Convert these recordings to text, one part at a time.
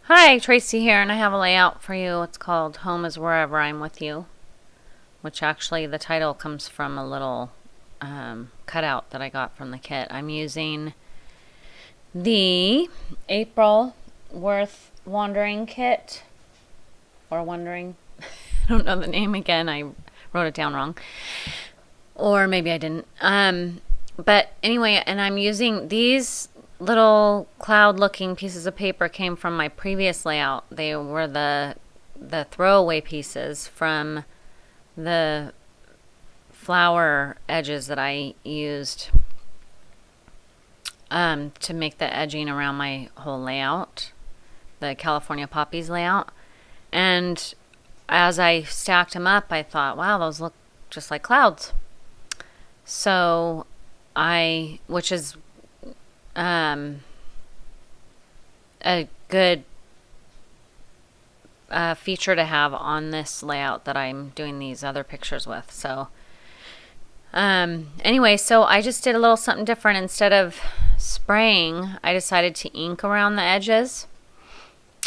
Hi, Tracy here, and I have a layout for you. It's called Home is Wherever I'm With You, which actually the title comes from a little cutout that I got from the kit. I'm using the April Worth Wandering kit, or Wandering. I don't know the name again. I wrote it down wrong. Or maybe I didn't. But anyway, and I'm using these little cloud looking pieces of paper came from my previous layout. They were the throwaway pieces from the flower edges that I used to make the edging around my whole layout, the California Poppies layout. And as I stacked them up, I thought, wow, those look just like clouds. So which is a good feature to have on this layout that I'm doing these other pictures with. So anyway, so I just did a little something different. Instead of spraying, I decided to ink around the edges,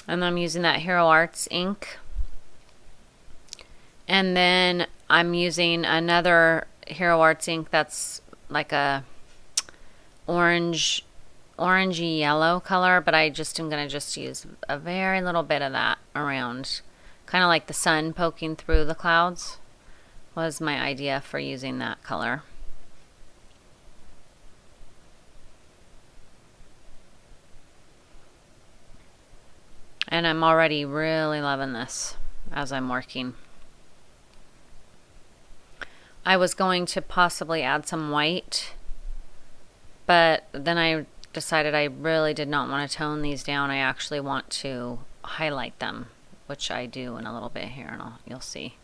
and I'm using that Hero Arts ink. And then I'm using another Hero Arts ink that's like a orangey yellow color, but I just am going to just use a very little bit of that around, kind of like the sun poking through the clouds was my idea for using that color. And I'm already really loving this as I'm working. I was going to possibly add some white, but then I decided I really did not want to tone these down. I actually want to highlight them, which I do in a little bit here, and you'll see.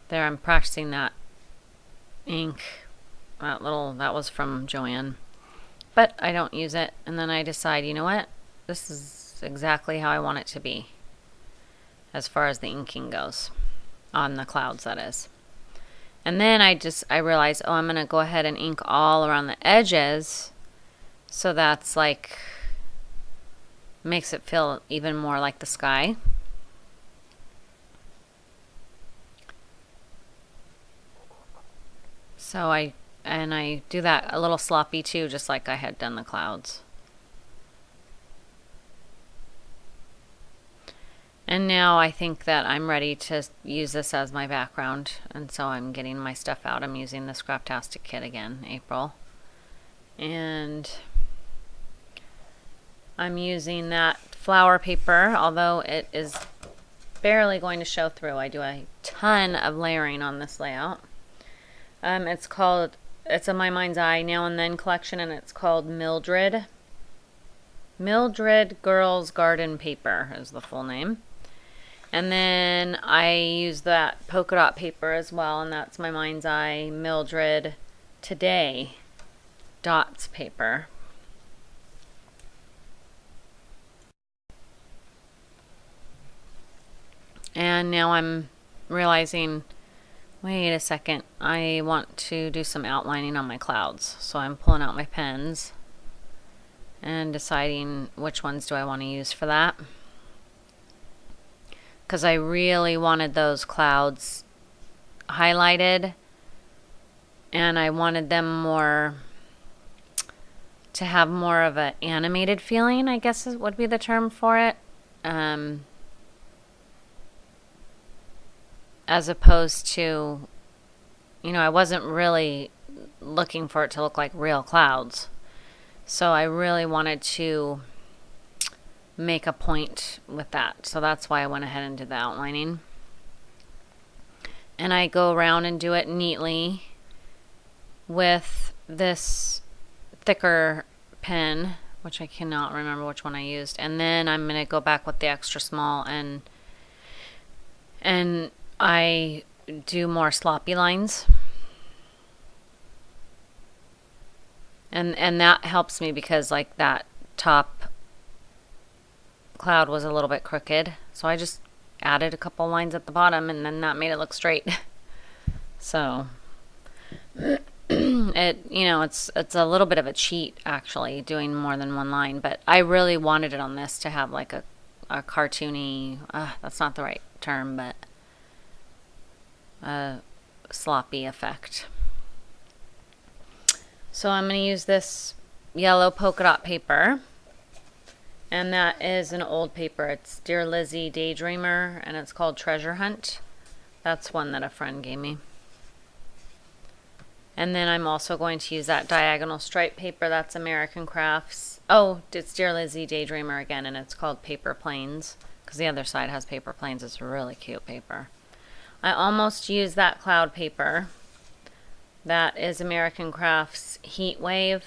There, I'm practicing that ink. That was from Joanne, but I don't use it. And then I decide, you know what? This is exactly how I want it to be, as far as the inking goes, on the clouds, that is. And then I realized, I'm going to go ahead and ink all around the edges. So that's like, makes it feel even more like the sky. So I do that a little sloppy too, just like I had done the clouds. And now I think that I'm ready to use this as my background, and so I'm getting my stuff out. I'm using the Scraptastic kit again, April. And I'm using that flower paper, although it is barely going to show through. I do a ton of layering on this layout. It's a My Mind's Eye Now and Then collection, and it's called Mildred Girls Garden Paper is the full name. And then I use that polka dot paper as well, and that's My Mind's Eye Mildred Today Dots paper. And now I'm realizing, wait a second, I want to do some outlining on my clouds. So I'm pulling out my pens and deciding which ones do I want to use for that. Because I really wanted those clouds highlighted, and I wanted them to have more of an animated feeling, I guess would be the term for it, as opposed to, I wasn't really looking for it to look like real clouds. So I really wanted to make a point with that. So that's why I went ahead and did the outlining. And I go around and do it neatly with this thicker pen, which I cannot remember which one I used. And then I'm going to go back with the extra small, and I do more sloppy lines. And that helps me because like that top cloud was a little bit crooked, so I just added a couple lines at the bottom, and then that made it look straight. So and it's a little bit of a cheat actually doing more than one line, but I really wanted it on this to have like a cartoony, that's not the right term, but a sloppy effect. So I'm going to use this yellow polka dot paper, and that is an old paper. It's Dear Lizzie Daydreamer, and it's called Treasure Hunt. That's one that a friend gave me. And then I'm also going to use that diagonal stripe paper. That's American Crafts. Oh, it's Dear Lizzie Daydreamer again, and it's called Paper Planes, because the other side has paper planes. It's really cute paper. I almost used that cloud paper. That is American Crafts Heat Wave.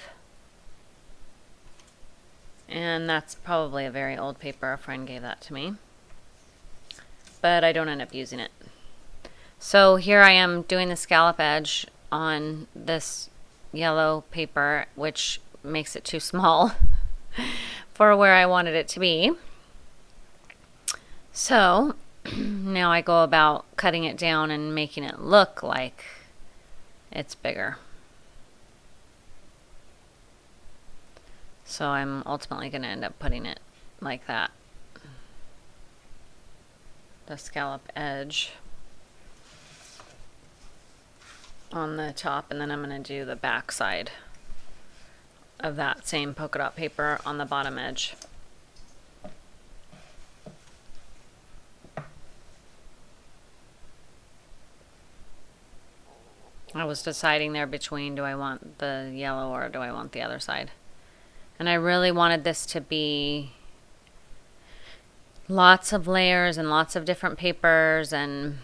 And that's probably a very old paper. A friend gave that to me. But I don't end up using it. So here I am doing the scallop edge on this yellow paper, which makes it too small for where I wanted it to be. So now I go about cutting it down and making it look like it's bigger. So I'm ultimately going to end up putting it like that. The scallop edge on the top, and then I'm going to do the back side of that same polka dot paper on the bottom edge. I was deciding there between, do I want the yellow or do I want the other side? And I really wanted this to be lots of layers and lots of different papers and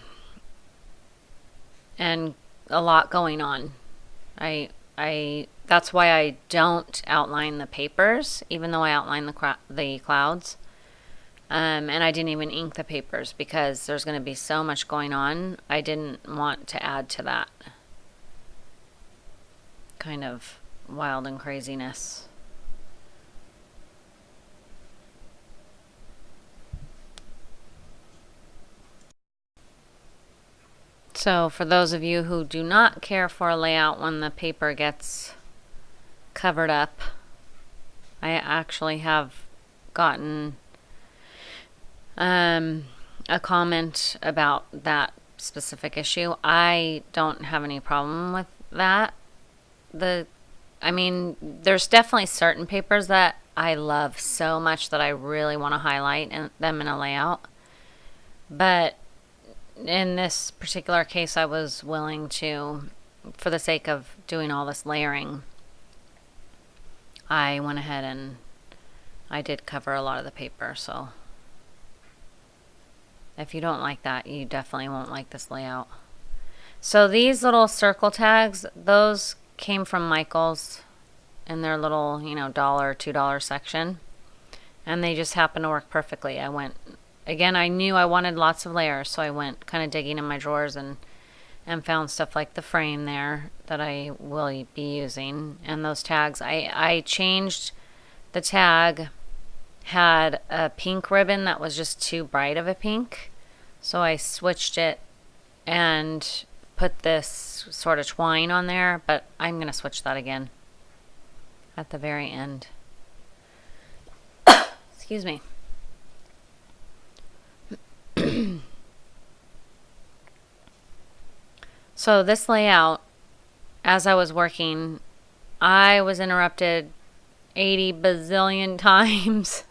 a lot going on. That's why I don't outline the papers, even though I outline the clouds. And I didn't even ink the papers because there's going to be so much going on. I didn't want to add to that kind of wild and craziness. So for those of you who do not care for a layout when the paper gets covered up, I actually have gotten a comment about that specific issue. I don't have any problem with that. I mean, there's definitely certain papers that I love so much that I really want to highlight them in a layout. But in this particular case, I was willing to, for the sake of doing all this layering, I went ahead and I did cover a lot of the paper. So if you don't like that, you definitely won't like this layout. So these little circle tags, those came from Michael's in their little, $1, $2 section. And they just happened to work perfectly. Again, I knew I wanted lots of layers, so I went kind of digging in my drawers and found stuff like the frame there that I will be using. And those tags, I changed the tag, had a pink ribbon that was just too bright of a pink. So I switched it and put this sort of twine on there, but I'm going to switch that again at the very end. Excuse me. So this layout, as I was working, I was interrupted 80 bazillion times.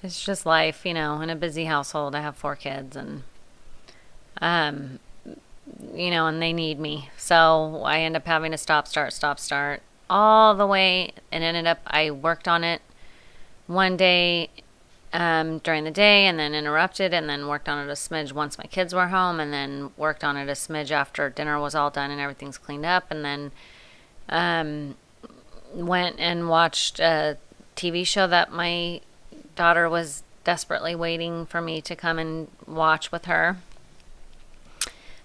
It's just life, in a busy household. I have 4 kids and and they need me. So I end up having to stop, start all the way, and ended up, I worked on it one day during the day and then interrupted, and then worked on it a smidge once my kids were home, and then worked on it a smidge after dinner was all done and everything's cleaned up, and then went and watched a TV show that my daughter was desperately waiting for me to come and watch with her.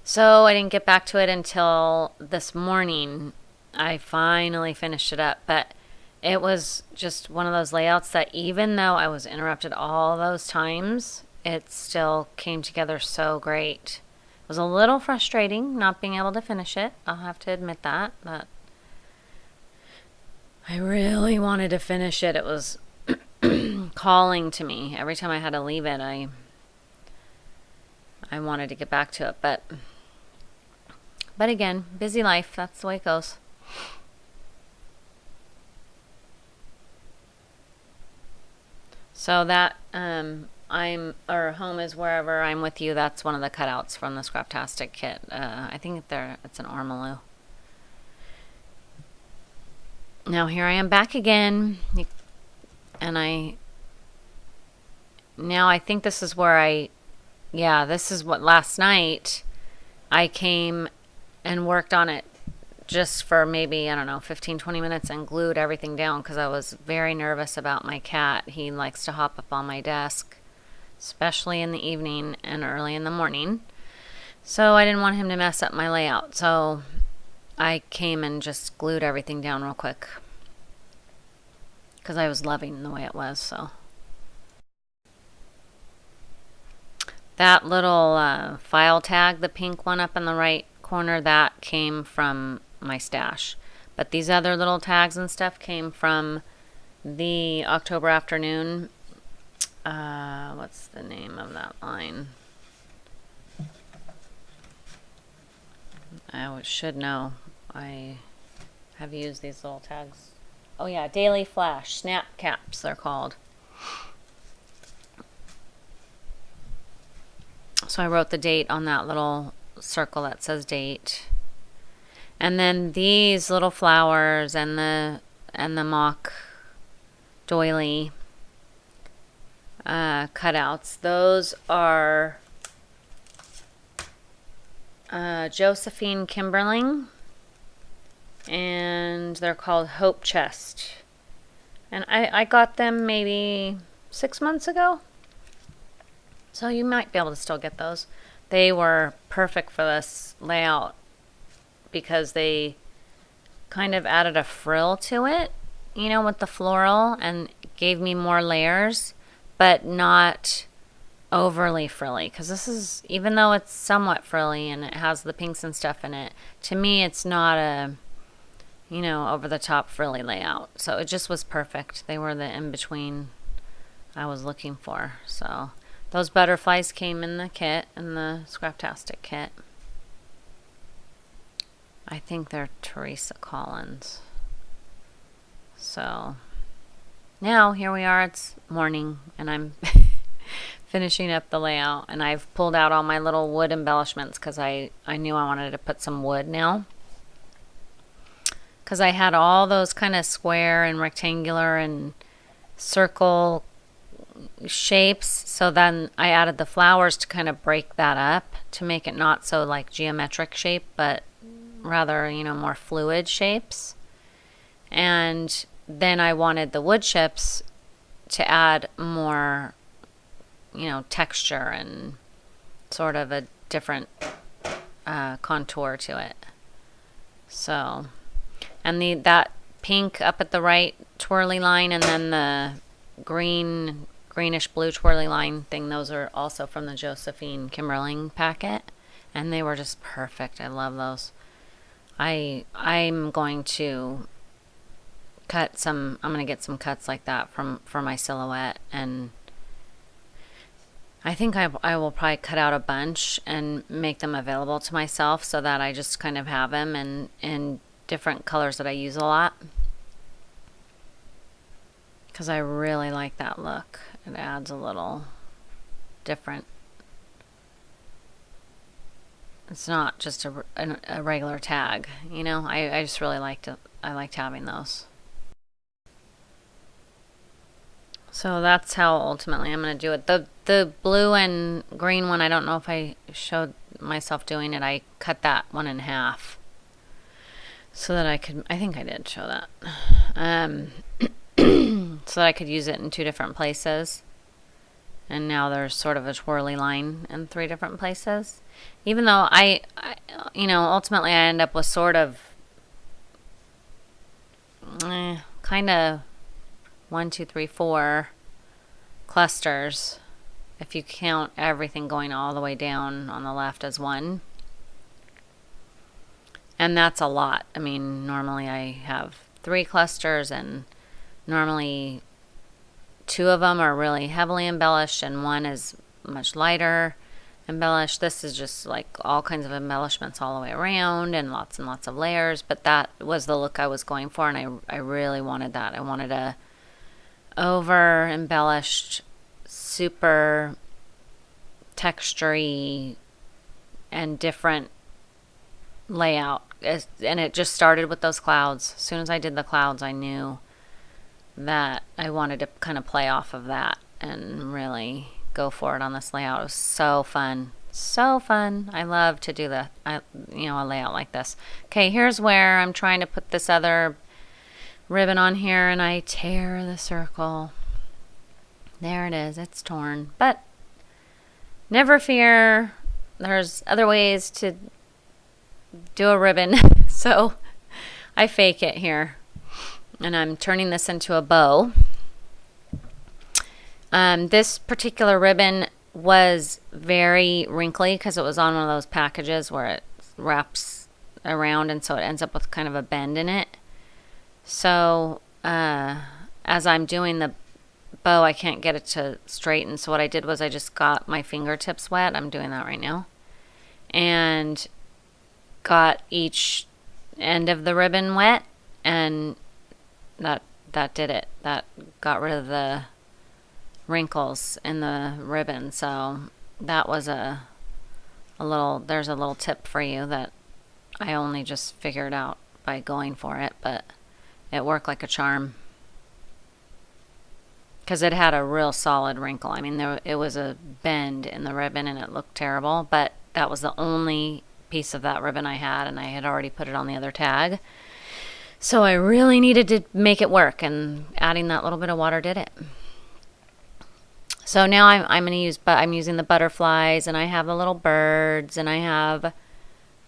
So I didn't get back to it until this morning. I finally finished it up, but it was just one of those layouts that even though I was interrupted all those times, it still came together so great. It was a little frustrating not being able to finish it. I'll have to admit that, but I really wanted to finish it. It was calling to me. Every time I had to leave it, I wanted to get back to it, but again, busy life, that's the way it goes. So that home is wherever I'm with you. That's one of the cutouts from the Scraptastic kit. I think it's an ormolu. Now here I am back again, and I think this is where this is what last night I came and worked on it just for maybe, I don't know, 15, 20 minutes and glued everything down because I was very nervous about my cat. He likes to hop up on my desk, especially in the evening and early in the morning. So I didn't want him to mess up my layout. So I came and just glued everything down real quick because I was loving the way it was. So that little file tag, the pink one up in the right corner, that came from my stash. But these other little tags and stuff came from the October Afternoon. What's the name of that line? I should know. I have used these little tags. Oh yeah, Daily Flash Snap Caps, they're called. So I wrote the date on that little circle that says date. And then these little flowers and the mock doily cutouts, those are Josephine Kimberling, and they're called Hope Chest. And I got them maybe 6 months ago. So you might be able to still get those. They were perfect for this layout because they kind of added a frill to it, you know, with the floral, and gave me more layers, but not overly frilly. Because this is, even though it's somewhat frilly and it has the pinks and stuff in it, to me it's not a, you know, over the top frilly layout. So it just was perfect. They were the in-between I was looking for. So those butterflies came in the kit, in the Scraptastic kit. I think they're Teresa Collins. So now here we are, it's morning, and I'm finishing up the layout, and I've pulled out all my little wood embellishments because I knew I wanted to put some wood now. Because I had all those kind of square and rectangular and circle shapes, so then I added the flowers to kind of break that up to make it not so like geometric shape, but rather, you know, more fluid shapes. And then I wanted the wood chips to add more, you know, texture and sort of a different contour to it. So, and that pink up at the right twirly line, and then the greenish blue twirly line thing, those are also from the Josephine Kimberling packet, and they were just perfect. I love those. I'm going to get some cuts like that for my silhouette, and I think I will probably cut out a bunch and make them available to myself so that I just kind of have them in different colors that I use a lot, because I really like that look. It adds a little different. It's not just a regular tag, you know. I just really liked having those. So that's how ultimately I'm going to do it. The blue and green one, I don't know if I showed myself doing it. I cut that one in half so that I think I did show that. So that I could use it in 2 different places. And now there's sort of a twirly line in 3 different places. Even though I you know, ultimately I end up with sort of kind of 1, 2, 3, 4 clusters, if you count everything going all the way down on the left as one. And that's a lot. I mean, normally I have 3 clusters, and normally 2 of them are really heavily embellished and 1 is much lighter embellished. This is just like all kinds of embellishments all the way around and lots of layers, but that was the look I was going for, and I really wanted that. I wanted a over embellished, super textury and different layout. And it just started with those clouds. As soon as I did the clouds, I knew that I wanted to kind of play off of that and really go for it on this layout. It was so fun. So fun. I love to do a layout like this. Okay, here's where I'm trying to put this other ribbon on here, and I tear the circle. There it is. It's torn. But never fear. There's other ways to do a ribbon. So I fake it here. And I'm turning this into a bow. This particular ribbon was very wrinkly because it was on one of those packages where it wraps around, and so it ends up with kind of a bend in it. So as I'm doing the bow, I can't get it to straighten. So what I did was I just got my fingertips wet. I'm doing that right now. And got each end of the ribbon wet, and that did it. That got rid of the wrinkles in the ribbon. So that was there's a little tip for you that I only just figured out by going for it, but it worked like a charm because it had a real solid wrinkle. I mean, it was a bend in the ribbon and it looked terrible, but that was the only piece of that ribbon I had, and I had already put it on the other tag. So I really needed to make it work, and adding that little bit of water did it. So now I'm using the butterflies, and I have the little birds, and I have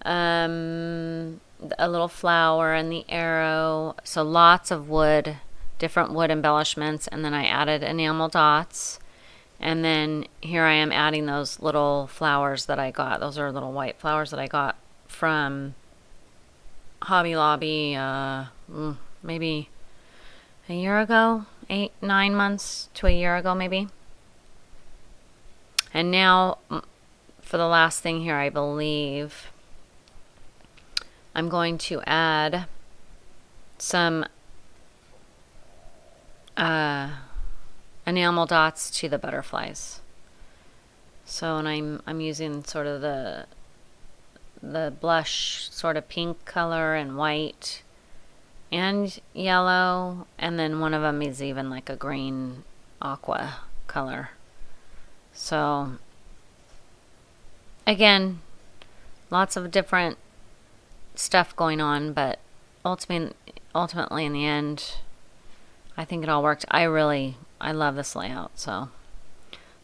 a little flower and the arrow. So lots of wood, different wood embellishments, and then I added enamel dots. And then here I am adding those little flowers that I got. Those are little white flowers that I got from Hobby Lobby maybe a year ago, 8-9 months to a year ago maybe. And now for the last thing here, I believe I'm going to add some enamel dots to the butterflies. So, and I'm using sort of the blush sort of pink color and white and yellow, and then one of them is even like a green aqua color. So again, lots of different stuff going on, but ultimately in the end, I think it all worked. I love this layout. So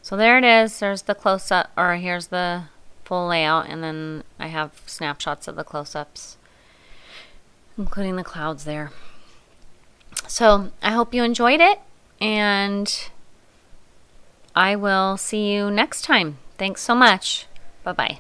there it is. There's the close-up, or here's the full layout, and then I have snapshots of the close-ups, including the clouds there. So I hope you enjoyed it, and I will see you next time. Thanks so much. Bye-bye.